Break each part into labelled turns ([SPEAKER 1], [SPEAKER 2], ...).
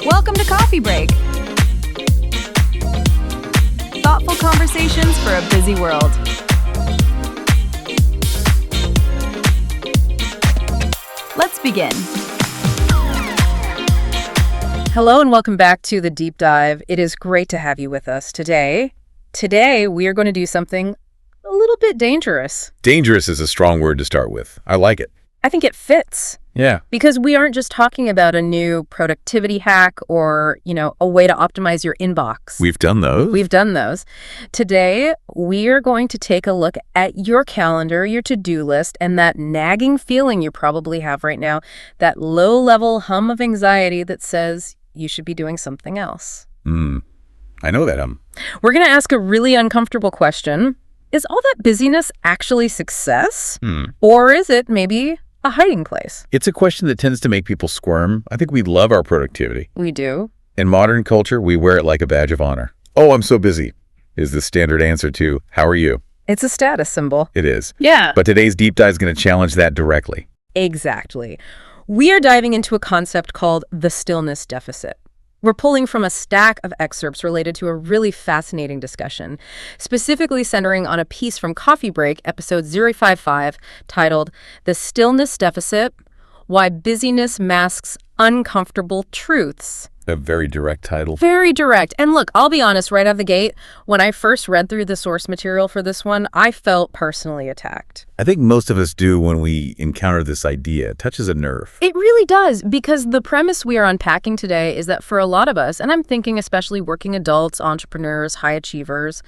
[SPEAKER 1] Welcome to Coffee Break. Thoughtful conversations for a busy world. Let's begin. Hello and welcome back to The Deep Dive. It is great to have you with us today. Today, we are going to do something a little bit dangerous.
[SPEAKER 2] Dangerous is a strong word to start with. I like it.
[SPEAKER 1] I think it fits.
[SPEAKER 2] Yeah.
[SPEAKER 1] Because we aren't just talking about a new productivity hack or, a way to optimize your inbox.
[SPEAKER 2] We've done those.
[SPEAKER 1] We've done those. Today, we are going to take a look at your calendar, your to-do list, and that nagging feeling you probably have right now, that low-level hum of anxiety that says you should be doing something else.
[SPEAKER 2] I know that hum.
[SPEAKER 1] We're going to ask a really uncomfortable question. Is all that busyness actually success? Or is it maybe a hiding place?
[SPEAKER 2] It's a question that tends to make people squirm. I think we love our productivity.
[SPEAKER 1] We do.
[SPEAKER 2] In modern culture, we wear it like a badge of honor. Oh, I'm so busy is the standard answer to, how are you?
[SPEAKER 1] It's a status symbol.
[SPEAKER 2] It is.
[SPEAKER 1] Yeah.
[SPEAKER 2] But today's deep dive is going to challenge that directly.
[SPEAKER 1] Exactly. We are diving into a concept called the stillness deficit. We're pulling from a stack of excerpts related to a really fascinating discussion, specifically centering on a piece from Coffee Break, episode 055, titled The Stillness Deficit, Why Busyness Masks Uncomfortable Truths.
[SPEAKER 2] A very direct title.
[SPEAKER 1] Very direct. And look, I'll be honest right out of the gate, when I first read through the source material for this one, I felt personally attacked.
[SPEAKER 2] I think most of us do when we encounter this idea. It touches a nerve.
[SPEAKER 1] It really does, because the premise we are unpacking today is that for a lot of us, and I'm thinking especially working adults, entrepreneurs, high achievers,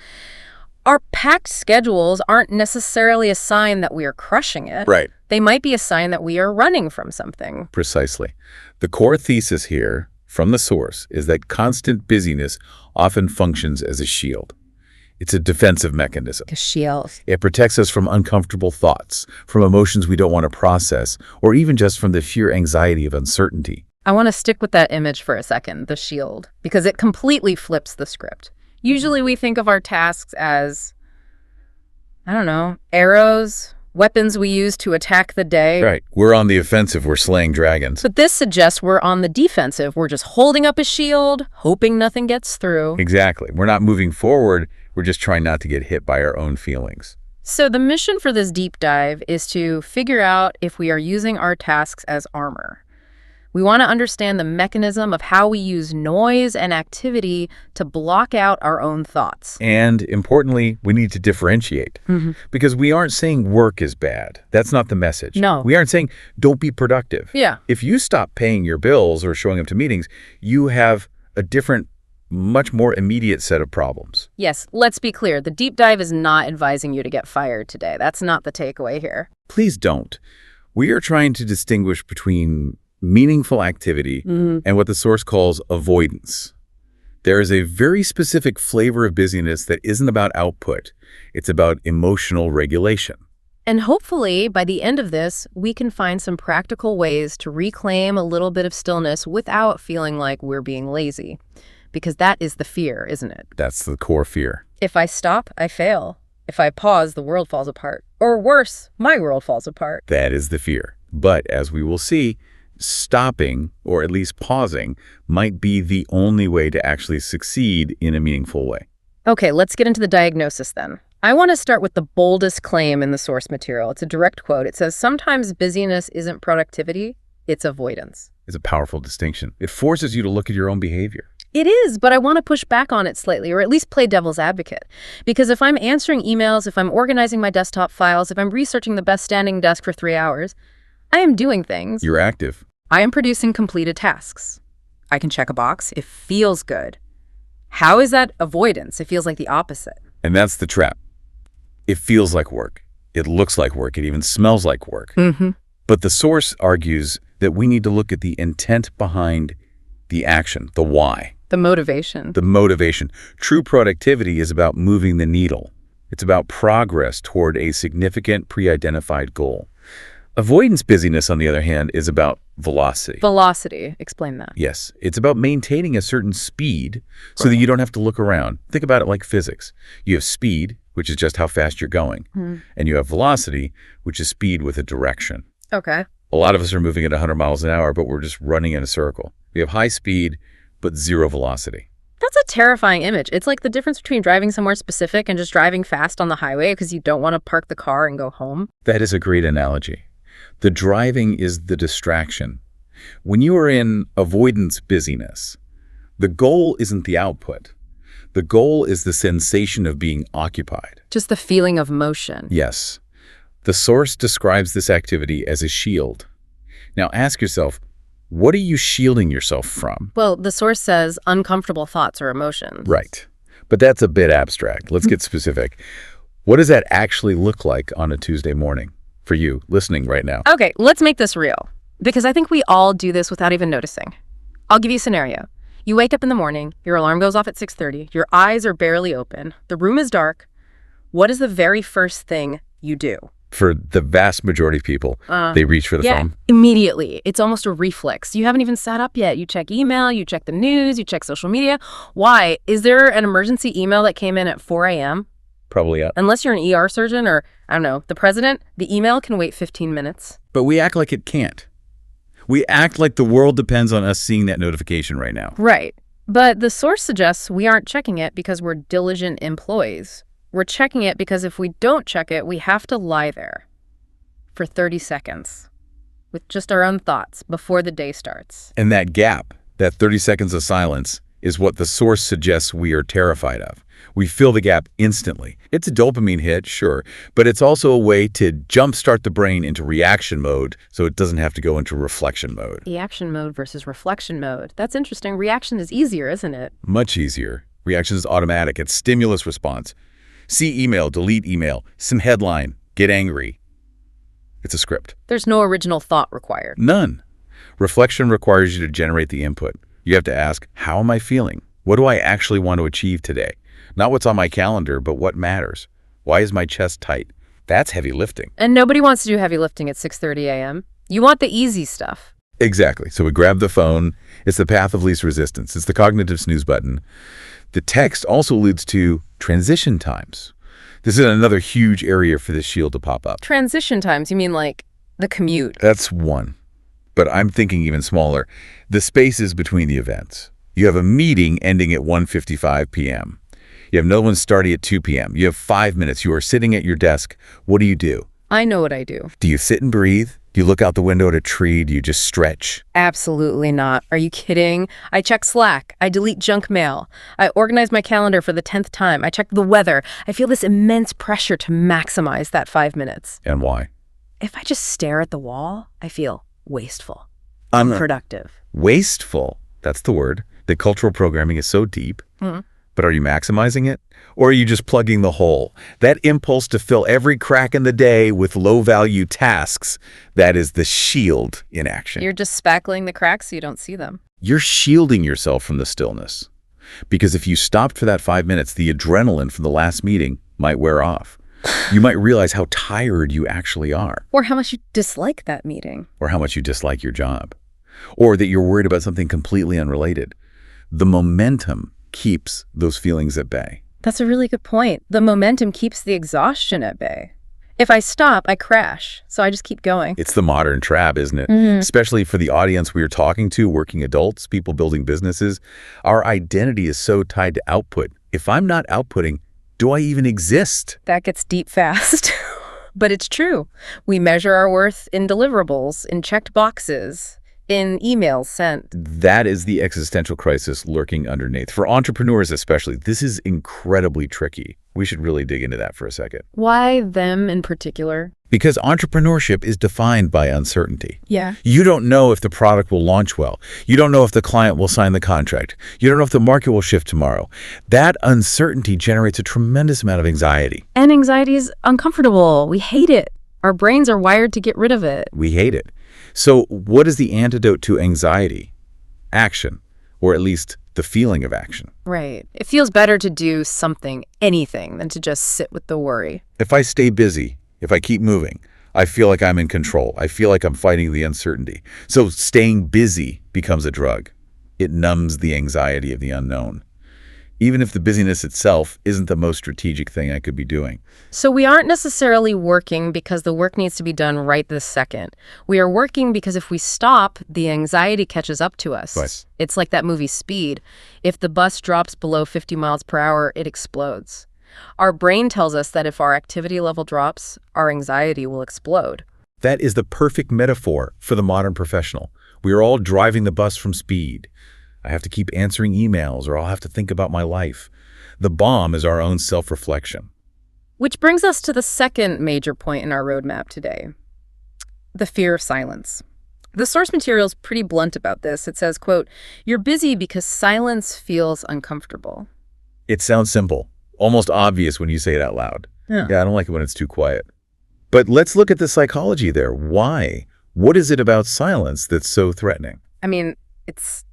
[SPEAKER 1] our packed schedules aren't necessarily a sign that we are crushing it.
[SPEAKER 2] Right.
[SPEAKER 1] They might be a sign that we are running from something.
[SPEAKER 2] Precisely. The core thesis here from the source is that constant busyness often functions as a shield. It's a defensive mechanism.
[SPEAKER 1] A shield.
[SPEAKER 2] It protects us from uncomfortable thoughts, from emotions we don't want to process, or even just from the sheer anxiety of uncertainty.
[SPEAKER 1] I want to stick with that image for a second, the shield, because it completely flips the script. Usually we think of our tasks as, arrows, weapons we use to attack the day.
[SPEAKER 2] Right. We're on the offensive. We're slaying dragons.
[SPEAKER 1] But this suggests we're on the defensive. We're just holding up a shield, hoping nothing gets through.
[SPEAKER 2] Exactly. We're not moving forward. We're just trying not to get hit by our own feelings.
[SPEAKER 1] So the mission for this deep dive is to figure out if we are using our tasks as armor. We want to understand the mechanism of how we use noise and activity to block out our own thoughts.
[SPEAKER 2] And importantly, we need to differentiate. Because we aren't saying work is bad. That's not the message.
[SPEAKER 1] No.
[SPEAKER 2] We aren't saying don't be productive.
[SPEAKER 1] Yeah.
[SPEAKER 2] If you stop paying your bills or showing up to meetings, you have a different, much more immediate set of problems.
[SPEAKER 1] Yes, let's be clear. The deep dive is not advising you to get fired today. That's not the takeaway here.
[SPEAKER 2] Please don't. We are trying to distinguish between meaningful activity and what the source calls avoidance. There is a very specific flavor of busyness that isn't about output. It's about emotional regulation.
[SPEAKER 1] And hopefully, by the end of this, we can find some practical ways to reclaim a little bit of stillness without feeling like we're being lazy. Because that is the fear, isn't it?
[SPEAKER 2] That's the core fear.
[SPEAKER 1] If I stop, I fail. If I pause, the world falls apart. Or worse, my world falls apart.
[SPEAKER 2] That is the fear. But as we will see, stopping, or at least pausing, might be the only way to actually succeed in a meaningful way.
[SPEAKER 1] Okay, let's get into the diagnosis then. I want to start with the boldest claim in the source material. It's a direct quote. It says, sometimes busyness isn't productivity, it's avoidance.
[SPEAKER 2] It's a powerful distinction. It forces you to look at your own behavior.
[SPEAKER 1] It is, but I want to push back on it slightly, or at least play devil's advocate. Because if I'm answering emails, if I'm organizing my desktop files, if I'm researching the best standing desk for 3 hours, I am doing things.
[SPEAKER 2] You're active.
[SPEAKER 1] I am producing completed tasks. I can check a box. It feels good. How is that avoidance? It feels like the opposite.
[SPEAKER 2] And that's the trap. It feels like work. It looks like work. It even smells like work. But the source argues that we need to look at the intent behind the action, the why.
[SPEAKER 1] The motivation.
[SPEAKER 2] The motivation. True productivity is about moving the needle. It's about progress toward a significant pre-identified goal. Avoidance busyness, on the other hand, is about velocity.
[SPEAKER 1] Velocity. Explain that.
[SPEAKER 2] Yes. It's about maintaining a certain speed so that you don't have to look around. Think about it like physics. You have speed, which is just how fast you're going. And you have velocity, which is speed with a direction.
[SPEAKER 1] Okay.
[SPEAKER 2] A lot of us are moving at 100 miles an hour, but we're just running in a circle. We have high speed, but zero velocity.
[SPEAKER 1] That's a terrifying image. It's like the difference between driving somewhere specific and just driving fast on the highway because you don't want to park the car and go home.
[SPEAKER 2] That is a great analogy. The driving is the distraction. When you are in avoidance busyness, the goal isn't the output. The goal is the sensation of being occupied.
[SPEAKER 1] Just the feeling of motion.
[SPEAKER 2] Yes. The source describes this activity as a shield. Now ask yourself, what are you shielding yourself from?
[SPEAKER 1] Well, the source says uncomfortable thoughts or emotions.
[SPEAKER 2] Right. But that's a bit abstract. Let's get specific. What does that actually look like on a Tuesday morning for you listening right now?
[SPEAKER 1] Okay, let's make this real, because I think we all do this without even noticing. I'll give you a scenario. You wake up in the morning, your alarm goes off at 6:30, your eyes are barely open, the room is dark. What is the very first thing you do?
[SPEAKER 2] For the vast majority of people, they reach for the phone.
[SPEAKER 1] Immediately. It's almost a reflex. You haven't even sat up yet. You check email, you check the news, you check social media. Why? Is there an emergency email that came in at 4 a.m.?
[SPEAKER 2] Probably, yeah.
[SPEAKER 1] Unless you're an ER surgeon or, I don't know, the president, the email can wait 15 minutes.
[SPEAKER 2] But we act like it can't. We act like the world depends on us seeing that notification right now.
[SPEAKER 1] Right. But the source suggests we aren't checking it because we're diligent employees. We're checking it because if we don't check it, we have to lie there for 30 seconds with just our own thoughts before the day starts.
[SPEAKER 2] And that gap, that 30 seconds of silence, is what the source suggests we are terrified of. We fill the gap instantly. It's a dopamine hit, sure, but it's also a way to jumpstart the brain into reaction mode so it doesn't have to go into reflection mode.
[SPEAKER 1] Reaction mode versus reflection mode. That's interesting. Reaction is easier, isn't it?
[SPEAKER 2] Much easier. Reaction is automatic. It's stimulus response. See email, delete email, some headline, get angry. It's a script.
[SPEAKER 1] There's no original thought required.
[SPEAKER 2] None. Reflection requires you to generate the input. You have to ask, how am I feeling? What do I actually want to achieve today? Not what's on my calendar, but what matters. Why is my chest tight? That's heavy lifting.
[SPEAKER 1] And nobody wants to do heavy lifting at 6:30 a.m. You want the easy stuff.
[SPEAKER 2] Exactly. So we grab the phone. It's the path of least resistance. It's the cognitive snooze button. The text also alludes to transition times. This is another huge area for this shield to pop up.
[SPEAKER 1] Transition times, you mean like the commute?
[SPEAKER 2] That's one. But I'm thinking even smaller. The spaces between the events. You have a meeting ending at 1:55 p.m. You have no one starting at 2 p.m. You have 5 minutes. You are sitting at your desk. What do?
[SPEAKER 1] I know what I do.
[SPEAKER 2] Do you sit and breathe? Do you look out the window at a tree? Do you just stretch?
[SPEAKER 1] Absolutely not. Are you kidding? I check Slack. I delete junk mail. I organize my calendar for the 10th time. I check the weather. I feel this immense pressure to maximize that 5 minutes.
[SPEAKER 2] And why?
[SPEAKER 1] If I just stare at the wall, I feel wasteful, unproductive.
[SPEAKER 2] Wasteful. That's the word. The cultural programming is so deep. But are you maximizing it? Or are you just plugging the hole? That impulse to fill every crack in the day with low-value tasks, that is the shield in action.
[SPEAKER 1] You're just spackling the cracks so you don't see them.
[SPEAKER 2] You're shielding yourself from the stillness. Because if you stopped for that 5 minutes, the adrenaline from the last meeting might wear off. You might realize how tired you actually are.
[SPEAKER 1] Or how much you dislike that meeting.
[SPEAKER 2] Or how much you dislike your job. Or that you're worried about something completely unrelated. The momentum keeps those feelings at bay.
[SPEAKER 1] That's a really good point. The momentum keeps the exhaustion at bay. If I stop, I crash, so I just keep going.
[SPEAKER 2] It's the modern trap, isn't it? Especially for the audience we are talking to, working adults, people building businesses. Our identity is so tied to output. If I'm not outputting, do I even exist?
[SPEAKER 1] That gets deep fast. But it's true. We measure our worth in deliverables, in checked boxes, in emails sent.
[SPEAKER 2] That is the existential crisis lurking underneath. For entrepreneurs especially, this is incredibly tricky. We should really dig into that for a second.
[SPEAKER 1] Why them in particular?
[SPEAKER 2] Because entrepreneurship is defined by uncertainty.
[SPEAKER 1] Yeah.
[SPEAKER 2] You don't know if the product will launch well. You don't know if the client will sign the contract. You don't know if the market will shift tomorrow. That uncertainty generates a tremendous amount of anxiety.
[SPEAKER 1] And anxiety is uncomfortable. We hate it. Our brains are wired to get rid of it.
[SPEAKER 2] We hate it. So what is the antidote to anxiety? Action, or at least the feeling of action.
[SPEAKER 1] Right. It feels better to do something, anything, than to just sit with the worry.
[SPEAKER 2] If I stay busy, if I keep moving, I feel like I'm in control. I feel like I'm fighting the uncertainty. So staying busy becomes a drug. It numbs the anxiety of the unknown. even if the busyness itself isn't the most strategic thing I could be doing.
[SPEAKER 1] So we aren't necessarily working because the work needs to be done right this second. We are working because if we stop, the anxiety catches up to us.
[SPEAKER 2] Right.
[SPEAKER 1] It's like that movie Speed. If the bus drops below 50 miles per hour, it explodes. Our brain tells us that if our activity level drops, our anxiety will explode.
[SPEAKER 2] That is the perfect metaphor for the modern professional. We are all driving the bus from speed. I have to keep answering emails or I'll have to think about my life. The bomb is our own self-reflection.
[SPEAKER 1] Which brings us to the second major point in our roadmap today, the fear of silence. The source material is pretty blunt about this. It says, quote, "You're busy because silence feels uncomfortable."
[SPEAKER 2] It sounds simple, almost obvious when you say it out loud.
[SPEAKER 1] Yeah.
[SPEAKER 2] I don't like it when it's too quiet. But let's look at the psychology there. Why? What is it about silence that's so threatening?
[SPEAKER 1] I mean, it's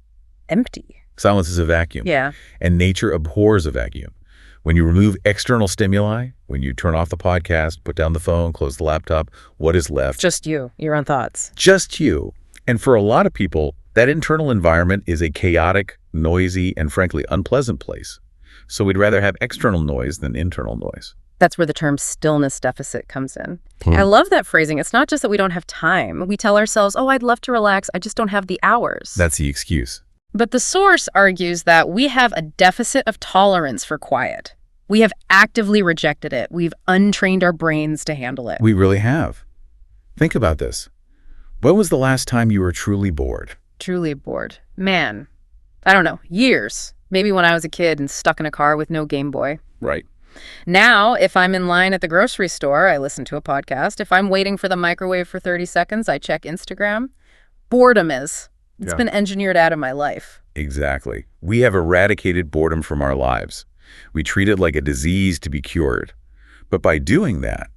[SPEAKER 1] empty.
[SPEAKER 2] Silence is a vacuum.
[SPEAKER 1] Yeah.
[SPEAKER 2] And nature abhors a vacuum. When you remove external stimuli, when you turn off the podcast, put down the phone, close the laptop, what is left?
[SPEAKER 1] Just you, your own thoughts.
[SPEAKER 2] Just you. And for a lot of people, that internal environment is a chaotic, noisy, and frankly unpleasant place. So we'd rather have external noise than internal noise.
[SPEAKER 1] That's where the term stillness deficit comes in. I love that phrasing. It's not just that we don't have time. We tell ourselves, oh, I'd love to relax. I just don't have the hours.
[SPEAKER 2] That's the excuse.
[SPEAKER 1] But the source argues that we have a deficit of tolerance for quiet. We have actively rejected it. We've untrained our brains to handle it.
[SPEAKER 2] We really have. Think about this. When was the last time you were truly bored?
[SPEAKER 1] Truly bored. Man, I don't know, years. Maybe when I was a kid and stuck in a car with no Game Boy.
[SPEAKER 2] Right.
[SPEAKER 1] Now, if I'm in line at the grocery store, I listen to a podcast. If I'm waiting for the microwave for 30 seconds, I check Instagram. Boredom is. It's been engineered out of my life.
[SPEAKER 2] Exactly. We have eradicated boredom from our lives. We treat it like a disease to be cured. But by doing that,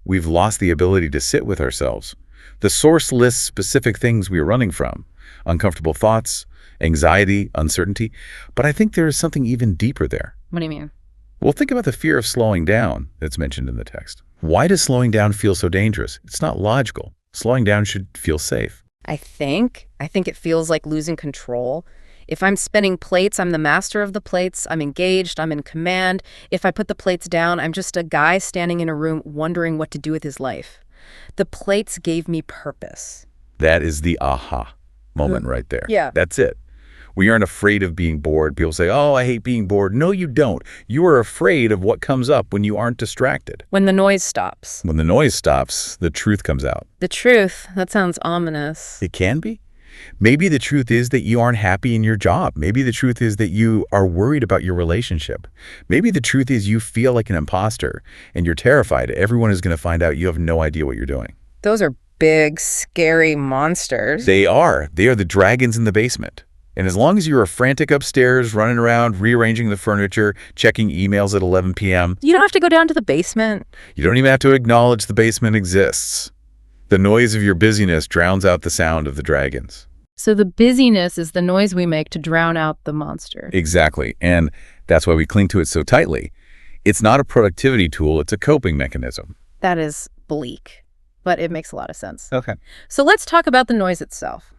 [SPEAKER 2] we've lost the ability to sit with ourselves. The source lists specific things we are running from: uncomfortable thoughts, anxiety, uncertainty. But I think there is something even deeper there.
[SPEAKER 1] What do you mean?
[SPEAKER 2] Well, think about the fear of slowing down that's mentioned in the text. Why does slowing down feel so dangerous? It's not logical. Slowing down should feel safe.
[SPEAKER 1] I think it feels like losing control. If I'm spinning plates, I'm the master of the plates. I'm engaged. I'm in command. If I put the plates down, I'm just a guy standing in a room wondering what to do with his life. The plates gave me purpose.
[SPEAKER 2] That is the aha moment right there.
[SPEAKER 1] Yeah.
[SPEAKER 2] That's it. We aren't afraid of being bored. People say, oh, I hate being bored. No, you don't. You are afraid of what comes up when you aren't distracted.
[SPEAKER 1] When the noise stops.
[SPEAKER 2] When the noise stops, the truth comes out.
[SPEAKER 1] The truth? That sounds ominous.
[SPEAKER 2] It can be. Maybe the truth is that you aren't happy in your job. Maybe the truth is that you are worried about your relationship. Maybe the truth is you feel like an imposter and you're terrified. Everyone is going to find out you have no idea what you're doing.
[SPEAKER 1] Those are big, scary monsters.
[SPEAKER 2] They are. They are the dragons in the basement. And as long as you are frantic upstairs, running around, rearranging the furniture, checking emails at 11 p.m.
[SPEAKER 1] You don't have to go down to the basement.
[SPEAKER 2] You don't even have to acknowledge the basement exists. The noise of your busyness drowns out the sound of the dragons.
[SPEAKER 1] So the busyness is the noise we make to drown out the monster.
[SPEAKER 2] Exactly. And that's why we cling to it so tightly. It's not a productivity tool. It's a coping mechanism.
[SPEAKER 1] That is bleak, but it makes a lot of sense.
[SPEAKER 2] Okay.
[SPEAKER 1] So let's talk about the noise itself.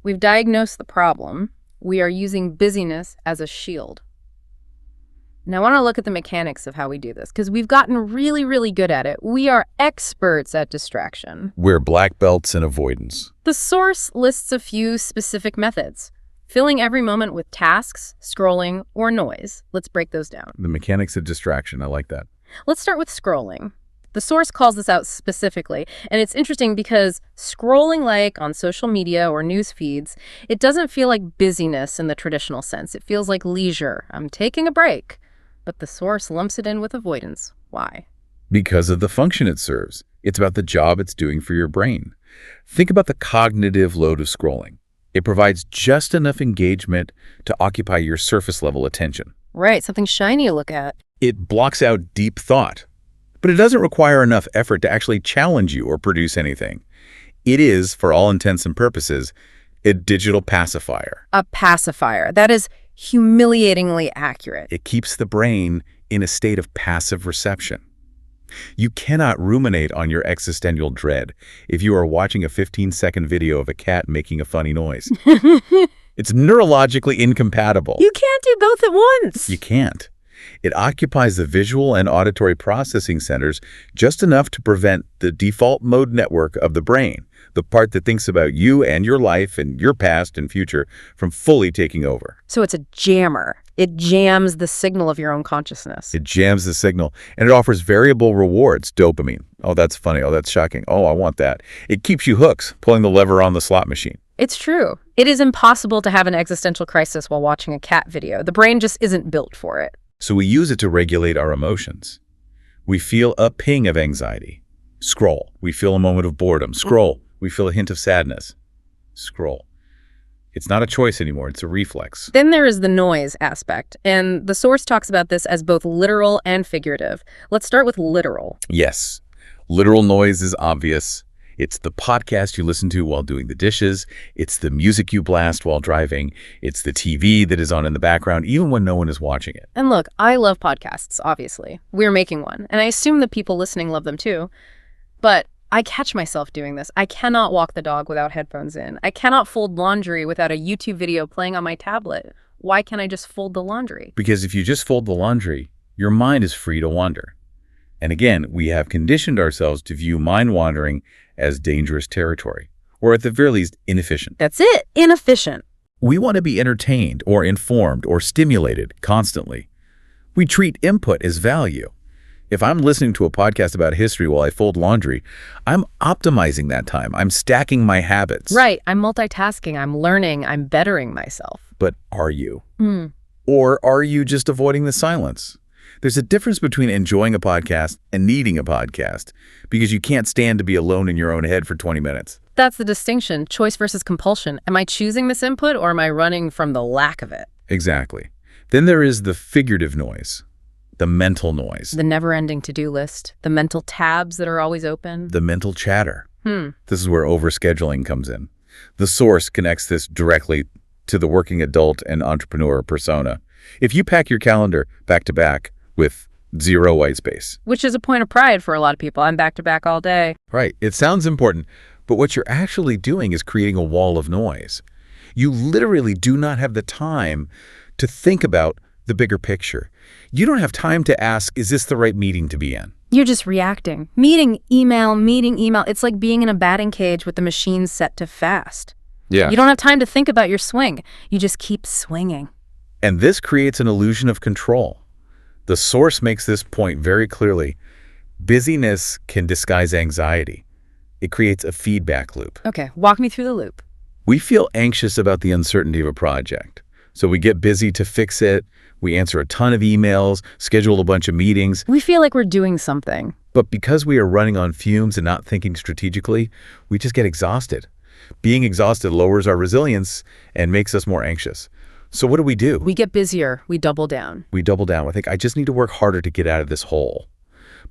[SPEAKER 1] We've diagnosed the problem. We are using busyness as a shield. Now, I want to look at the mechanics of how we do this, because we've gotten really, really good at it. We are experts at distraction.
[SPEAKER 2] We're black belts in avoidance.
[SPEAKER 1] The source lists a few specific methods: filling every moment with tasks, scrolling, or noise. Let's break those down.
[SPEAKER 2] The mechanics of distraction. I like that.
[SPEAKER 1] Let's start with scrolling. The source calls this out specifically, and it's interesting because scrolling like on social media or news feeds, it doesn't feel like busyness in the traditional sense. It feels like leisure. I'm taking a break. But the source lumps it in with avoidance. Why?
[SPEAKER 2] Because of the function it serves. It's about the job it's doing for your brain. Think about the cognitive load of scrolling. It provides just enough engagement to occupy your surface-level attention.
[SPEAKER 1] Right, something shiny to look at.
[SPEAKER 2] It blocks out deep thought. But it doesn't require enough effort to actually challenge you or produce anything. It is, for all intents and purposes, a digital pacifier.
[SPEAKER 1] A pacifier. That is humiliatingly accurate.
[SPEAKER 2] It keeps the brain in a state of passive reception. You cannot ruminate on your existential dread if you are watching a 15-second video of a cat making a funny noise. It's neurologically incompatible.
[SPEAKER 1] You can't do both at once.
[SPEAKER 2] You can't. It occupies the visual and auditory processing centers just enough to prevent the default mode network of the brain, the part that thinks about you and your life and your past and future, from fully taking over.
[SPEAKER 1] So it's a jammer. It jams the signal of your own consciousness.
[SPEAKER 2] It jams the signal, and it offers variable rewards, dopamine. Oh, that's funny. Oh, that's shocking. Oh, I want that. It keeps you hooked, pulling the lever on the slot machine.
[SPEAKER 1] It's true. It is impossible to have an existential crisis while watching a cat video. The brain just isn't built for it.
[SPEAKER 2] So we use it to regulate our emotions. We feel a ping of anxiety. Scroll. We feel a moment of boredom. Scroll. We feel a hint of sadness. Scroll. It's not a choice anymore. It's a reflex.
[SPEAKER 1] Then there is the noise aspect, and the source talks about this as both literal and figurative. Let's start with literal.
[SPEAKER 2] Yes. Literal noise is obvious. It's the podcast you listen to while doing the dishes. It's the music you blast while driving. It's the TV that is on in the background, even when no one is watching it.
[SPEAKER 1] And look, I love podcasts, obviously. We're making one, and I assume the people listening love them too. But I catch myself doing this. I cannot walk the dog without headphones in. I cannot fold laundry without a YouTube video playing on my tablet. Why can't I just fold the laundry?
[SPEAKER 2] Because if you just fold the laundry, your mind is free to wander. And again, we have conditioned ourselves to view mind wandering as dangerous territory, or at the very least, inefficient.
[SPEAKER 1] That's it. Inefficient.
[SPEAKER 2] We want to be entertained or informed or stimulated constantly. We treat input as value. If I'm listening to a podcast about history while I fold laundry, I'm optimizing that time. I'm stacking my habits.
[SPEAKER 1] Right. I'm multitasking. I'm learning. I'm bettering myself.
[SPEAKER 2] But are you? Or are you just avoiding the silence? There's a difference between enjoying a podcast and needing a podcast, because you can't stand to be alone in your own head for 20 minutes.
[SPEAKER 1] That's the distinction, choice versus compulsion. Am I choosing this input, or am I running from the lack of it?
[SPEAKER 2] Exactly. Then there is the figurative noise, the mental noise,
[SPEAKER 1] The never-ending to-do list, the mental tabs that are always open.
[SPEAKER 2] the mental chatter. This is where overscheduling comes in. The source connects this directly to the working adult and entrepreneur persona. If you pack your calendar back to back with zero white space.
[SPEAKER 1] Which is a point of pride for a lot of people. I'm back-to-back all day.
[SPEAKER 2] Right. It sounds important, but what you're actually doing is creating a wall of noise. You literally do not have the time to think about the bigger picture. You don't have time to ask, is this the right meeting to be in?
[SPEAKER 1] You're just reacting. Meeting, email. It's like being in a batting cage with the machine set to fast.
[SPEAKER 2] Yeah.
[SPEAKER 1] You don't have time to think about your swing. You just keep swinging.
[SPEAKER 2] And this creates an illusion of control. The source makes this point very clearly. Busyness can disguise anxiety. It creates a feedback loop.
[SPEAKER 1] Okay, walk me through the loop.
[SPEAKER 2] We feel anxious about the uncertainty of a project. So we get busy to fix it. We answer a ton of emails, schedule a bunch of meetings.
[SPEAKER 1] We feel like we're doing something.
[SPEAKER 2] But because we are running on fumes and not thinking strategically, we just get exhausted. Being exhausted lowers our resilience and makes us more anxious. So what do?
[SPEAKER 1] We get busier. We double down.
[SPEAKER 2] We double down. I think I just need to work harder to get out of this hole.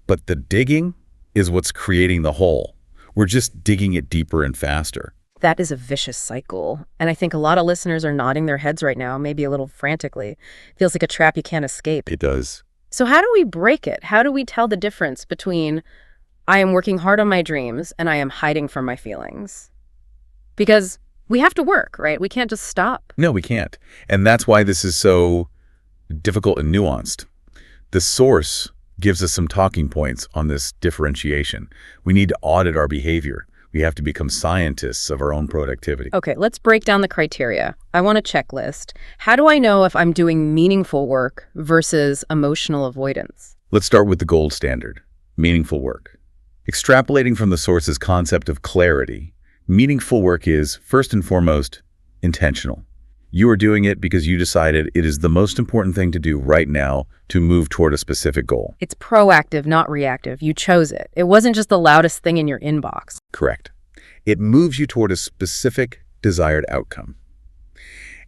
[SPEAKER 2] But the digging is what's creating the hole. We're just digging it deeper and faster.
[SPEAKER 1] That is a vicious cycle. And I think a lot of listeners are nodding their heads right now, maybe a little frantically. Feels like a trap you can't escape.
[SPEAKER 2] It does.
[SPEAKER 1] So how do we break it? How do we tell the difference between I am working hard on my dreams and I am hiding from my feelings? Because we have to work, right? We can't just stop.
[SPEAKER 2] No, we can't. And that's why this is so difficult and nuanced. The source gives us some talking points on this differentiation. We need to audit our behavior. We have to become scientists of our own productivity.
[SPEAKER 1] Okay, let's break down the criteria. I want a checklist. How do I know if I'm doing meaningful work versus emotional avoidance?
[SPEAKER 2] Let's start with the gold standard, meaningful work. Extrapolating from the source's concept of clarity, meaningful work is, first and foremost, intentional. You are doing it because you decided it is the most important thing to do right now to move toward a specific goal.
[SPEAKER 1] It's proactive, not reactive. You chose it. It wasn't just the loudest thing in your inbox.
[SPEAKER 2] Correct. It moves you toward a specific desired outcome.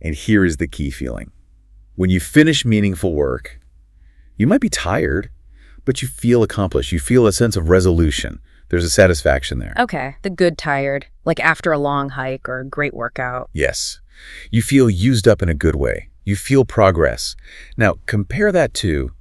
[SPEAKER 2] And here is the key feeling. When you finish meaningful work, you might be tired, but you feel accomplished. You feel a sense of resolution. There's a satisfaction there.
[SPEAKER 1] Okay, the good tired, like after a long hike or a great workout.
[SPEAKER 2] Yes. You feel used up in a good way. You feel progress. Now, compare that to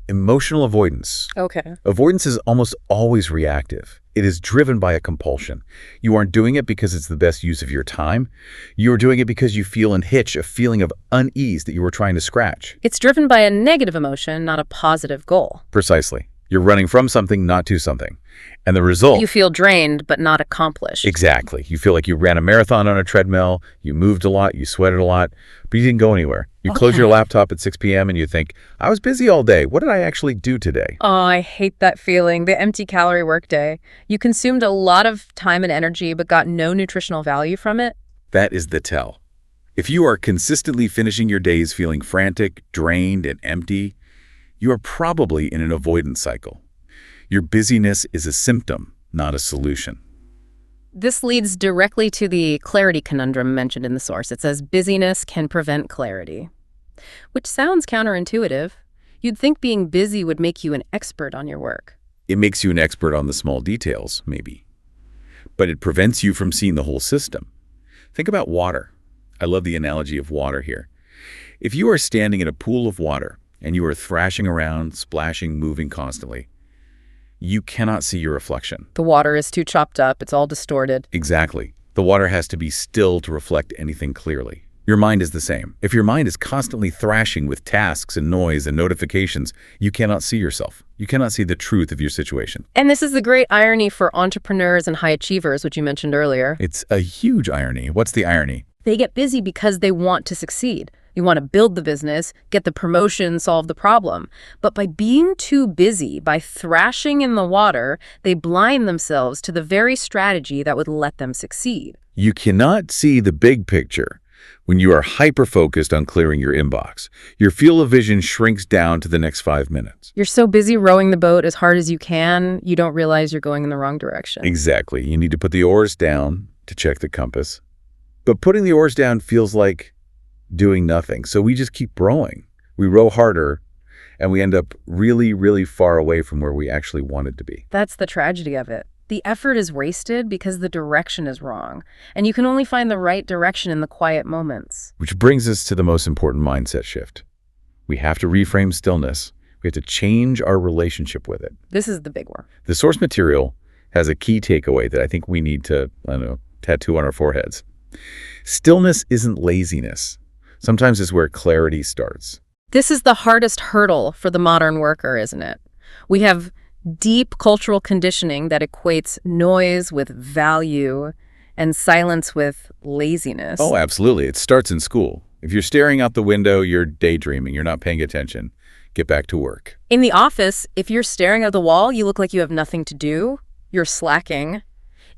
[SPEAKER 2] emotional avoidance.
[SPEAKER 1] Okay.
[SPEAKER 2] Avoidance is almost always reactive. It is driven by a compulsion. You aren't doing it because it's the best use of your time. You are doing it because you feel an hitch, a feeling of unease that you were trying to scratch.
[SPEAKER 1] It's driven by a negative emotion, not a positive goal.
[SPEAKER 2] Precisely. You're running from something, not to something. And the result...
[SPEAKER 1] You feel drained, but not accomplished.
[SPEAKER 2] Exactly. You feel like you ran a marathon on a treadmill, you moved a lot, you sweated a lot, but you didn't go anywhere. You close your laptop at 6 p.m. and you think, I was busy all day. What did I actually do today?
[SPEAKER 1] Oh, I hate that feeling, the empty calorie workday. You consumed a lot of time and energy, but got no nutritional value from it.
[SPEAKER 2] That is the tell. If you are consistently finishing your days feeling frantic, drained, and empty, you are probably in an avoidance cycle. Your busyness is a symptom, not a solution.
[SPEAKER 1] This leads directly to the clarity conundrum mentioned in the source. It says busyness can prevent clarity, which sounds counterintuitive. You'd think being busy would make you an expert on your work.
[SPEAKER 2] It makes you an expert on the small details, maybe. But it prevents you from seeing the whole system. Think about water. I love the analogy of water here. If you are standing in a pool of water and you are thrashing around, splashing, moving constantly, you cannot see your reflection.
[SPEAKER 1] The water is too chopped up. It's all distorted.
[SPEAKER 2] Exactly. The water has to be still to reflect anything clearly. Your mind is the same. If your mind is constantly thrashing with tasks and noise and notifications, you cannot see yourself. You cannot see the truth of your situation.
[SPEAKER 1] And this is the great irony for entrepreneurs and high achievers, which you mentioned earlier.
[SPEAKER 2] It's a huge irony. What's the irony?
[SPEAKER 1] They get busy because they want to succeed. You want to build the business, get the promotion, solve the problem. But by being too busy, by thrashing in the water, they blind themselves to the very strategy that would let them succeed.
[SPEAKER 2] You cannot see the big picture when you are hyper-focused on clearing your inbox. Your field of vision shrinks down to the next 5 minutes.
[SPEAKER 1] You're so busy rowing the boat as hard as you can, you don't realize you're going in the wrong direction.
[SPEAKER 2] Exactly. You need to put the oars down to check the compass. But putting the oars down feels like doing nothing. So we just keep rowing. We row harder, and we end up really, really far away from where we actually wanted to be.
[SPEAKER 1] That's the tragedy of it. The effort is wasted because the direction is wrong, and you can only find the right direction in the quiet moments.
[SPEAKER 2] Which brings us to the most important mindset shift. We have to reframe stillness. We have to change our relationship with it.
[SPEAKER 1] This is the big one.
[SPEAKER 2] The source material has a key takeaway that I think we need to, tattoo on our foreheads. Stillness isn't laziness. Sometimes it's where clarity starts.
[SPEAKER 1] This is the hardest hurdle for the modern worker, isn't it? We have deep cultural conditioning that equates noise with value and silence with laziness.
[SPEAKER 2] Oh, absolutely. It starts in school. If you're staring out the window, you're daydreaming, you're not paying attention. Get back to work.
[SPEAKER 1] In the office, if you're staring at the wall, you look like you have nothing to do. You're slacking.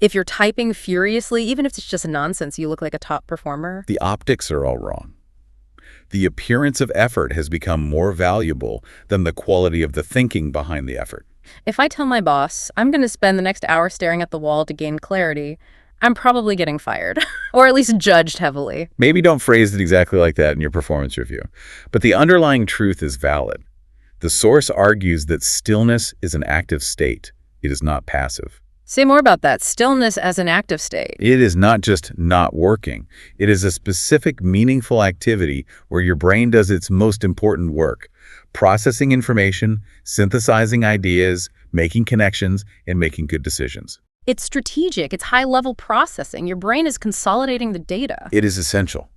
[SPEAKER 1] If you're typing furiously, even if it's just nonsense, you look like a top performer.
[SPEAKER 2] The optics are all wrong. The appearance of effort has become more valuable than the quality of the thinking behind the effort.
[SPEAKER 1] If I tell my boss, I'm going to spend the next hour staring at the wall to gain clarity, I'm probably getting fired, or at least judged heavily.
[SPEAKER 2] Maybe don't phrase it exactly like that in your performance review, but the underlying truth is valid. The source argues that stillness is an active state. It is not passive.
[SPEAKER 1] Say more about that. Stillness as an active state.
[SPEAKER 2] It is not just not working. It is a specific, meaningful activity where your brain does its most important work, processing information, synthesizing ideas, making connections, and making good decisions.
[SPEAKER 1] It's strategic. It's high-level processing. Your brain is consolidating the data.
[SPEAKER 2] It is essential.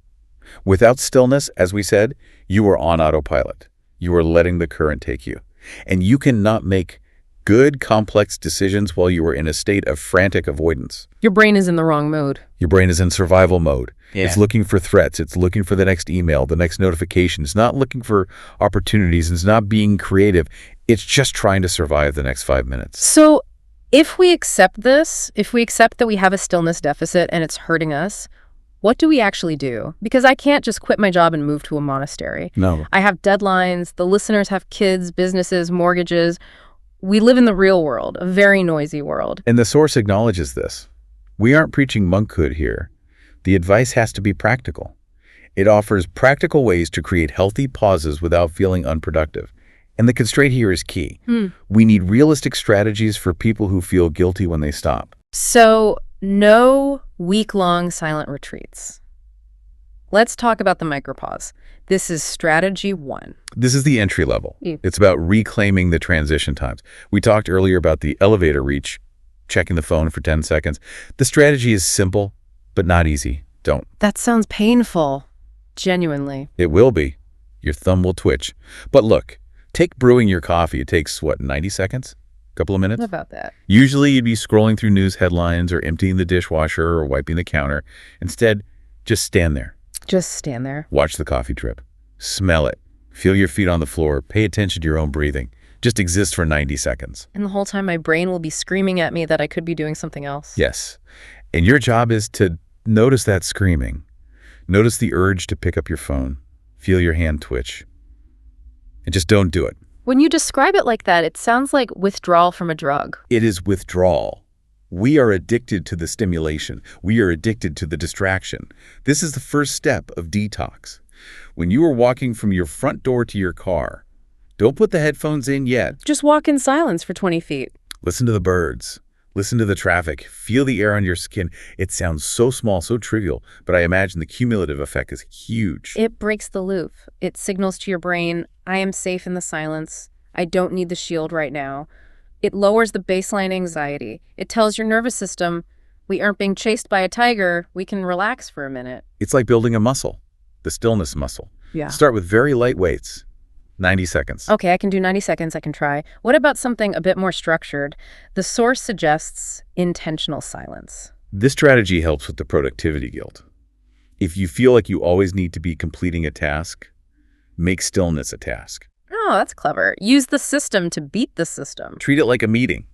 [SPEAKER 2] Without stillness, as we said, you are on autopilot. You are letting the current take you. And you cannot make good, complex decisions while you are in a state of frantic avoidance.
[SPEAKER 1] Your brain is in the wrong mode.
[SPEAKER 2] Your brain is in survival mode.
[SPEAKER 1] Yeah.
[SPEAKER 2] It's looking for threats. It's looking for the next email, the next notification. It's not looking for opportunities. It's not being creative. It's just trying to survive the next 5 minutes.
[SPEAKER 1] So if we accept this, if we accept that we have a stillness deficit and it's hurting us, what do we actually do? Because I can't just quit my job and move to a monastery.
[SPEAKER 2] No.
[SPEAKER 1] I have deadlines. The listeners have kids, businesses, mortgages. We live in the real world, a very noisy world.
[SPEAKER 2] And the source acknowledges this. We aren't preaching monkhood here. The advice has to be practical. It offers practical ways to create healthy pauses without feeling unproductive. And the constraint here is key. We need realistic strategies for people who feel guilty when they stop.
[SPEAKER 1] So, no week-long silent retreats. Let's talk about the micropause. This is strategy 1.
[SPEAKER 2] This is the entry level.
[SPEAKER 1] Yeah.
[SPEAKER 2] It's about reclaiming the transition times. We talked earlier about the elevator reach. checking the phone for 10 seconds. The strategy is simple, but not easy. Don't.
[SPEAKER 1] That sounds painful. Genuinely.
[SPEAKER 2] It will be. Your thumb will twitch. But look, take brewing your coffee. It takes, 90 seconds? A couple of minutes?
[SPEAKER 1] What about that?
[SPEAKER 2] Usually you'd be scrolling through news headlines or emptying the dishwasher or wiping the counter. Instead, just stand there.
[SPEAKER 1] Just stand there.
[SPEAKER 2] Watch the coffee drip. Smell it. Feel your feet on the floor. Pay attention to your own breathing. Just exist for 90 seconds.
[SPEAKER 1] And the whole time my brain will be screaming at me that I could be doing something else.
[SPEAKER 2] Yes. And your job is to notice that screaming. Notice the urge to pick up your phone. Feel your hand twitch. And just don't do it.
[SPEAKER 1] When you describe it like that, it sounds like withdrawal from a drug.
[SPEAKER 2] It is withdrawal. We are addicted to the stimulation. We are addicted to the distraction. This is the first step of detox. When you are walking from your front door to your car, don't put the headphones in yet.
[SPEAKER 1] Just walk in silence for 20 feet.
[SPEAKER 2] Listen to the birds. Listen to the traffic. Feel the air on your skin. It sounds so small, so trivial, but I imagine the cumulative effect is huge.
[SPEAKER 1] It breaks the loop. It signals to your brain, I am safe in the silence. I don't need the shield right now. It lowers the baseline anxiety. It tells your nervous system, we aren't being chased by a tiger. We can relax for a minute.
[SPEAKER 2] It's like building a muscle, the stillness muscle.
[SPEAKER 1] Yeah.
[SPEAKER 2] Start with very light weights, 90 seconds.
[SPEAKER 1] Okay, I can do 90 seconds. I can try. What about something a bit more structured? The source suggests intentional silence.
[SPEAKER 2] This strategy helps with the productivity guilt. If you feel like you always need to be completing a task, make stillness a task.
[SPEAKER 1] Oh, that's clever. Use the system to beat the system.
[SPEAKER 2] Treat it like a meeting.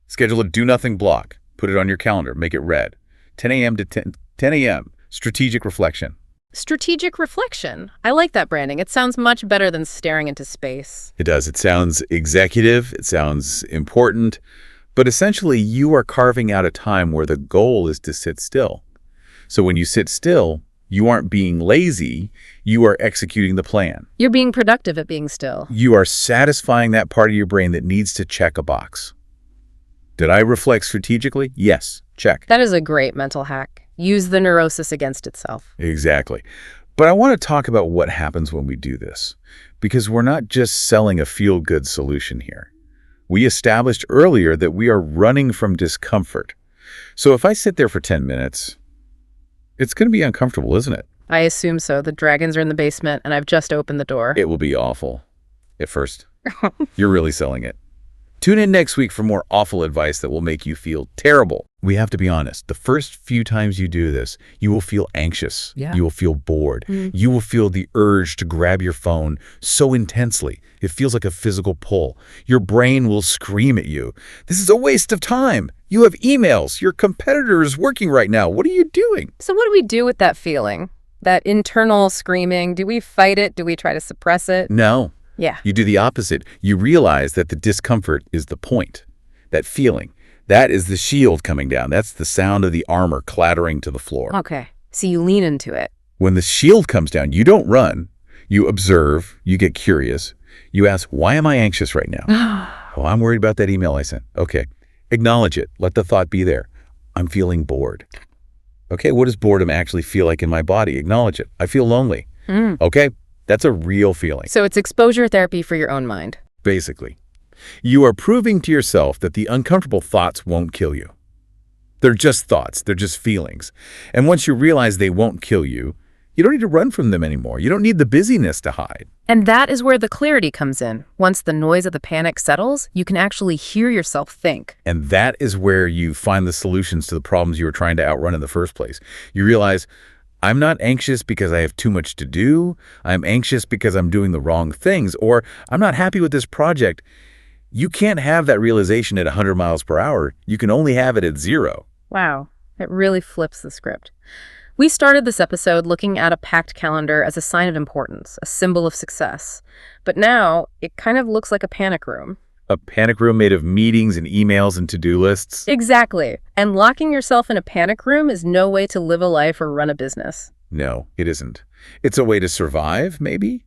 [SPEAKER 2] Schedule a do-nothing block. Put it on your calendar. Make it red. 10 a.m. to 10 a.m. Strategic reflection.
[SPEAKER 1] Strategic reflection. I like that branding. It sounds much better than staring into space.
[SPEAKER 2] It does. It sounds executive. It sounds important. But essentially, you are carving out a time where the goal is to sit still. So when you sit still, you aren't being lazy. You are executing the plan.
[SPEAKER 1] You're being productive at being still.
[SPEAKER 2] You are satisfying that part of your brain that needs to check a box. Did I reflect strategically? Yes. Check.
[SPEAKER 1] That is a great mental hack. Use the neurosis against itself.
[SPEAKER 2] Exactly. But I want to talk about what happens when we do this, because we're not just selling a feel-good solution here. We established earlier that we are running from discomfort. So if I sit there for 10 minutes, it's going to be uncomfortable, isn't it?
[SPEAKER 1] I assume so. The dragons are in the basement, and I've just opened the door.
[SPEAKER 2] It will be awful at first. You're really selling it. Tune in next week for more awful advice that will make you feel terrible. We have to be honest. The first few times you do this, you will feel anxious.
[SPEAKER 1] Yeah.
[SPEAKER 2] You will feel bored. You will feel the urge to grab your phone so intensely. It feels like a physical pull. Your brain will scream at you. This is a waste of time. You have emails. Your competitor is working right now. What are you doing?
[SPEAKER 1] So what do we do with that feeling? That internal screaming? Do we fight it? Do we try to suppress it?
[SPEAKER 2] No.
[SPEAKER 1] Yeah.
[SPEAKER 2] You do the opposite. You realize that the discomfort is the point. That feeling. That is the shield coming down. That's the sound of the armor clattering to the floor.
[SPEAKER 1] Okay. So you lean into it.
[SPEAKER 2] When the shield comes down, you don't run. You observe. You get curious. You ask, why am I anxious right now? Oh, I'm worried about that email I sent. Okay. Acknowledge it. Let the thought be there. I'm feeling bored. Okay, what does boredom actually feel like in my body? Acknowledge it. I feel lonely. Okay, that's a real feeling.
[SPEAKER 1] So it's exposure therapy for your own mind.
[SPEAKER 2] Basically. You are proving to yourself that the uncomfortable thoughts won't kill you. They're just thoughts. They're just feelings. And once you realize they won't kill you, you don't need to run from them anymore. You don't need the busyness to hide.
[SPEAKER 1] And that is where the clarity comes in. Once the noise of the panic settles, you can actually hear yourself think.
[SPEAKER 2] And that is where you find the solutions to the problems you were trying to outrun in the first place. You realize, I'm not anxious because I have too much to do. I'm anxious because I'm doing the wrong things. Or I'm not happy with this project. You can't have that realization at 100 miles per hour. You can only have it at 0.
[SPEAKER 1] Wow, it really flips the script. We started this episode looking at a packed calendar as a sign of importance, a symbol of success. But now, it kind of looks like a panic room.
[SPEAKER 2] A panic room made of meetings and emails and to-do lists?
[SPEAKER 1] Exactly. And locking yourself in a panic room is no way to live a life or run a business.
[SPEAKER 2] No, it isn't. It's a way to survive, maybe,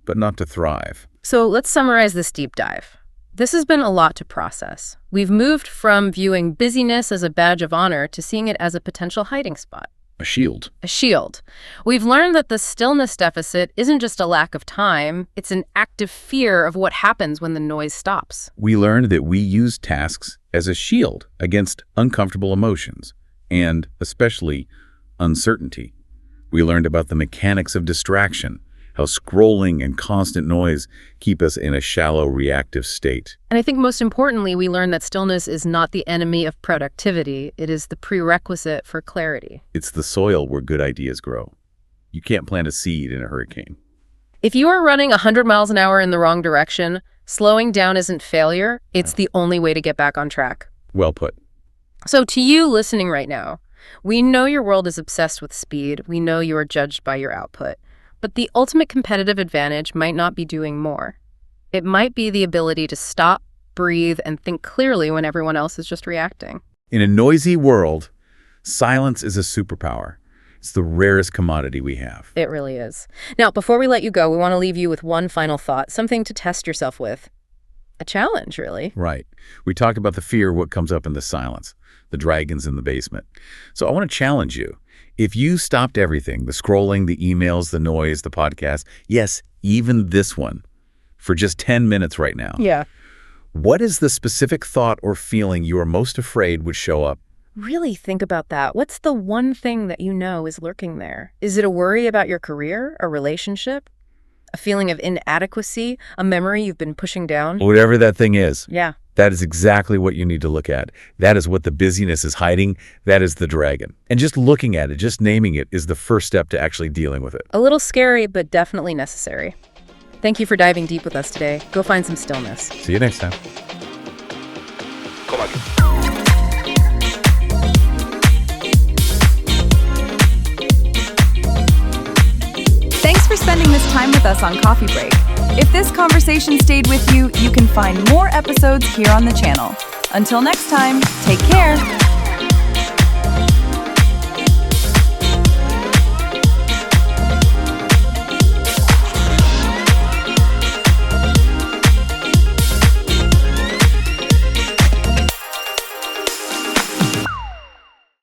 [SPEAKER 2] but not to thrive.
[SPEAKER 1] So let's summarize this deep dive. This has been a lot to process. We've moved from viewing busyness as a badge of honor to seeing it as a potential hiding spot.
[SPEAKER 2] A shield.
[SPEAKER 1] A shield. We've learned that the stillness deficit isn't just a lack of time, it's an active fear of what happens when the noise stops.
[SPEAKER 2] We learned that we use tasks as a shield against uncomfortable emotions, and especially uncertainty. We learned about the mechanics of distraction, how scrolling and constant noise keep us in a shallow, reactive state.
[SPEAKER 1] And I think most importantly, we learned that stillness is not the enemy of productivity. It is the prerequisite for clarity.
[SPEAKER 2] It's the soil where good ideas grow. You can't plant a seed in a hurricane.
[SPEAKER 1] If you are running 100 miles an hour in the wrong direction, slowing down isn't failure. It's the only way to get back on track.
[SPEAKER 2] Well put.
[SPEAKER 1] So to you listening right now, we know your world is obsessed with speed. We know you are judged by your output. But the ultimate competitive advantage might not be doing more. It might be the ability to stop, breathe, and think clearly when everyone else is just reacting.
[SPEAKER 2] In a noisy world, silence is a superpower. It's the rarest commodity we have.
[SPEAKER 1] It really is. Now, before we let you go, we want to leave you with one final thought, something to test yourself with. A challenge, really.
[SPEAKER 2] Right. We talked about the fear of what comes up in the silence, the dragons in the basement. So I want to challenge you. If you stopped everything, the scrolling, the emails, the noise, the podcast, yes, even this one, for just 10 minutes right now.
[SPEAKER 1] Yeah.
[SPEAKER 2] What is the specific thought or feeling you are most afraid would show up?
[SPEAKER 1] Really think about that. What's the one thing that you know is lurking there? Is it a worry about your career, a relationship, a feeling of inadequacy, a memory you've been pushing down?
[SPEAKER 2] Whatever that thing is.
[SPEAKER 1] Yeah.
[SPEAKER 2] That is exactly what you need to look at. That is what the busyness is hiding. That is the dragon. And just looking at it, just naming it, is the first step to actually dealing with it.
[SPEAKER 1] A little scary, but definitely necessary. Thank you for diving deep with us today. Go find some stillness.
[SPEAKER 2] See you next time.
[SPEAKER 3] Thanks for spending this time with us on Coffee Break. If this conversation stayed with you, you can find more episodes here on the channel. Until next time, take care.